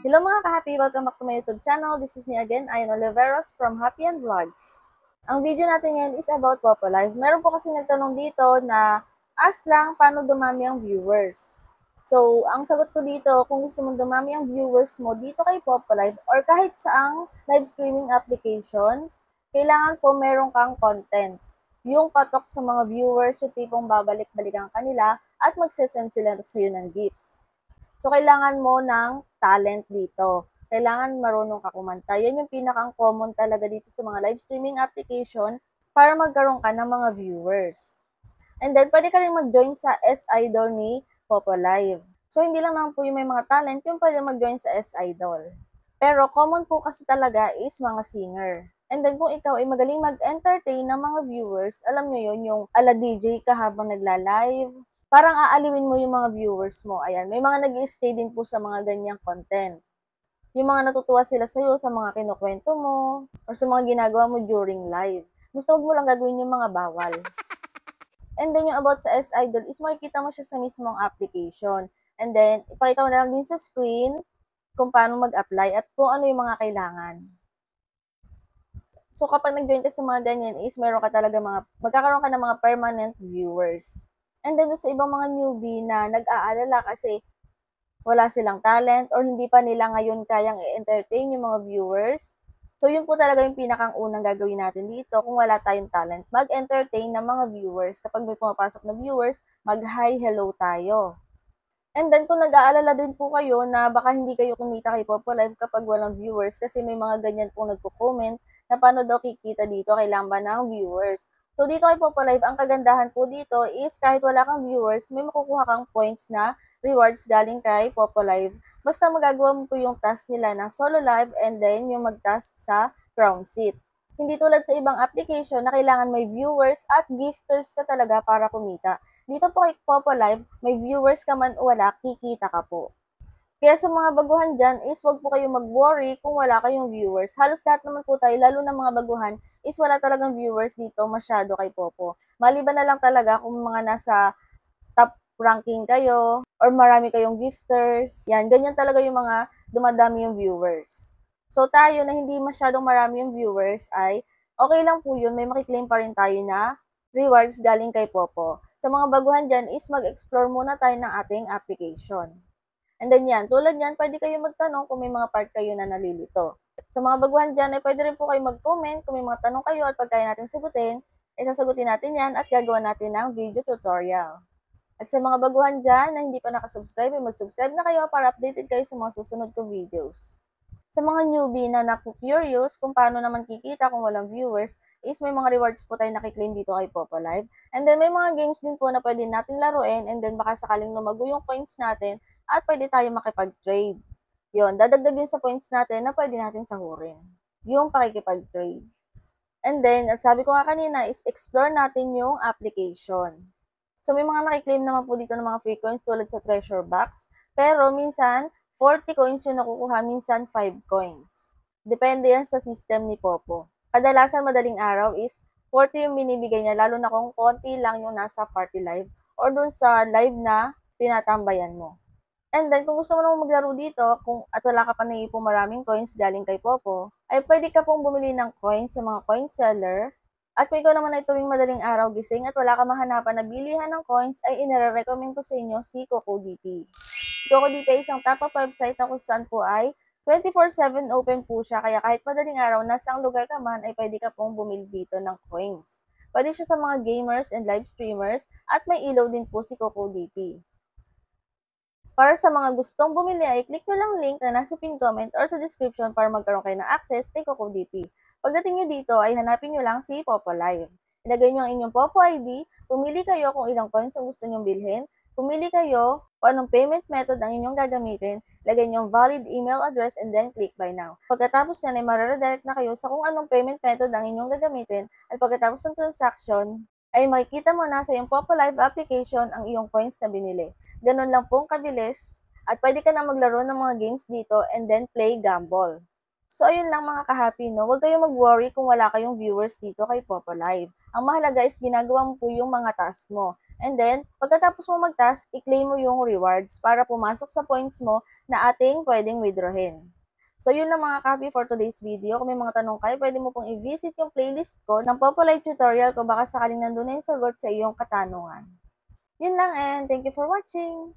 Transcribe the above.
Hello mga ka-happy! Welcome back to my YouTube channel. This is me again, Ayan Oliveros from Happy and Vlogs. Ang video natin ngayon is about Popo Live. Meron po kasi nagtanong dito na ask lang paano dumami ang viewers. So, ang sagot ko dito, kung gusto mong dumami ang viewers mo dito kay Popo Live or kahit saang live streaming application, kailangan po meron kang content. Yung patok sa mga viewers, yung tipong babalik-balikan kanila at magsesend sila sa iyo ng gifts. So, kailangan mo ng talent dito. Kailangan marunong ka kumanta. Yan yung pinaka-common talaga dito sa mga live streaming application para magkaroon ka ng mga viewers. And then, pwede ka rin mag-join sa S-Idol ni Popo Live. So, hindi lang naman po yung may mga talent yung pwede mag-join sa S-Idol. Pero, common po kasi talaga is mga singer. And then, kung ikaw ay magaling mag-entertain ng mga viewers, alam nyo yun, yung ala DJ ka habang nagla-live, parang aaliwin mo yung mga viewers mo. Ayan, may mga nag-i-stay din po sa mga ganyang content. Yung mga natutuwa sila sa'yo sa mga kinukwento mo or sa mga ginagawa mo during live. Basta huwag mo lang gagawin yung mga bawal. And then yung about sa S-Idol is makikita mo siya sa mismong application. And then, ipakita mo na lang din sa screen kung paano mag-apply at kung ano yung mga kailangan. So, kapag nag-join ka sa mga ganyan is meron ka talaga magkakaroon ka ng mga permanent viewers. And then, sa ibang mga newbie na nag-aalala kasi wala silang talent or hindi pa nila ngayon kayang i-entertain yung mga viewers. So, yun po talaga yung pinakang unang gagawin natin dito kung wala tayong talent. Mag-entertain ng mga viewers. Kapag may pumapasok na viewers, mag-hi, hello tayo. And then, kung nag-aalala din po kayo na baka hindi kayo kumita kay Popo Live kapag walang viewers kasi may mga ganyan pong nagko-comment na paano daw kikita dito, kailangan ba ng viewers. So, dito kay Popo Live, ang kagandahan po dito is kahit wala kang viewers, may makukuha kang points na rewards galing kay Popo Live. Basta magagawa mo po yung task nila na solo live and then yung mag-task sa crown seat. Hindi tulad sa ibang application na kailangan may viewers at gifters ka talaga para kumita. Dito po kay Popo Live, may viewers ka man o wala, kikita ka po. Kaya sa mga baguhan dyan is wag po kayo mag-worry kung wala kayong viewers. Halos lahat naman po tayo, lalo na mga baguhan, is wala talagang viewers dito masyado kay Popo. Maliban na lang talaga kung mga nasa top ranking kayo or marami kayong gifters. Yan, ganyan talaga yung mga dumadami yung viewers. So tayo na hindi masyadong marami yung viewers ay okay lang po yun, may makiklaim pa rin tayo na rewards galing kay Popo. Sa mga baguhan dyan is mag-explore muna tayo ng ating application. And then yan, tulad yan, pwede kayo magtanong kung may mga part kayo na nalilito. Sa mga baguhan dyan, ay pwede rin po kayo mag-comment kung may mga tanong kayo at pag kaya natin sagutin, ay sasagutin natin yan at gagawa natin ng video tutorial. At sa mga baguhan dyan na hindi pa nakasubscribe, ay mag-subscribe na kayo para updated kayo sa mga susunod kong videos. Sa mga newbie na naku-curious kung paano naman kikita kung walang viewers, is may mga rewards po tayo nakiklaim dito kay Popo Live. And then may mga games din po na pwede natin laruin and then baka sakaling lumago yung coins natin at pwede tayo makipag-trade. Yun, dadagdag yun sa points natin na pwede natin sahurin. Yung pakikipag-trade. And then, at sabi ko nga kanina is explore natin yung application. So, may mga nakiklaim naman po dito ng mga free coins tulad sa treasure box. Pero, minsan, 40 coins yung nakukuha, minsan 5 coins. Depende yan sa system ni Popo. Kadalasan, madaling araw is 40 yung binibigay niya, lalo na kung konti lang yung nasa party live or dun sa live na tinatambayan mo. And then, kung gusto mo naman maglaro dito, at wala ka pa naipong maraming coins galing kay Popo, ay pwede ka pong bumili ng coins sa mga coin seller. At kung ikaw naman ay tuwing madaling araw gising at wala ka mahanapan na bilihan ng coins, ay inire-recommend ko sa inyo si CocoDP. CocoDP ay isang top-up website na kung saan po ay 24/7 open po siya, kaya kahit madaling araw, nasa ang lugar ka man, ay pwede ka pong bumili dito ng coins. Pwede siya sa mga gamers and live streamers at may ilaw din po si CocoDP. Para sa mga gustong bumili ay click nyo lang link na nasa pin comment or sa description para magkaroon kayo ng access kay CocoDP. Pagdating nyo dito ay hanapin nyo lang si Popo Live. Ilagay nyo ang inyong Popo ID, pumili kayo kung ilang coins ang gusto nyong bilhin, pumili kayo kung anong payment method ang inyong gagamitin, lagay nyo ang valid email address and then click buy now. Pagkatapos yan ay mararedirect na kayo sa kung anong payment method ang inyong gagamitin at pagkatapos ng transaction ay makikita mo na sa iyong Popo Live application ang iyong coins na binili. Ganun lang pong kabilis at pwede ka na maglaro ng mga games dito and then play gamble. So, ayun lang mga ka-happy, no? Huwag kayong mag-worry kung wala kayong viewers dito kay Popo Live. Ang mahalaga is ginagawa mo po yung mga task mo. And then, pagkatapos mo mag-task, i-claim mo yung rewards para pumasok sa points mo na ating pwedeng withdrawin. So, yun lang mga copy for today's video. Kung may mga tanong kayo, pwede mo pong i-visit yung playlist ko ng Popolite Tutorial kung baka sakaling nandun na yung sagot sa iyong katanungan. Yun lang and thank you for watching!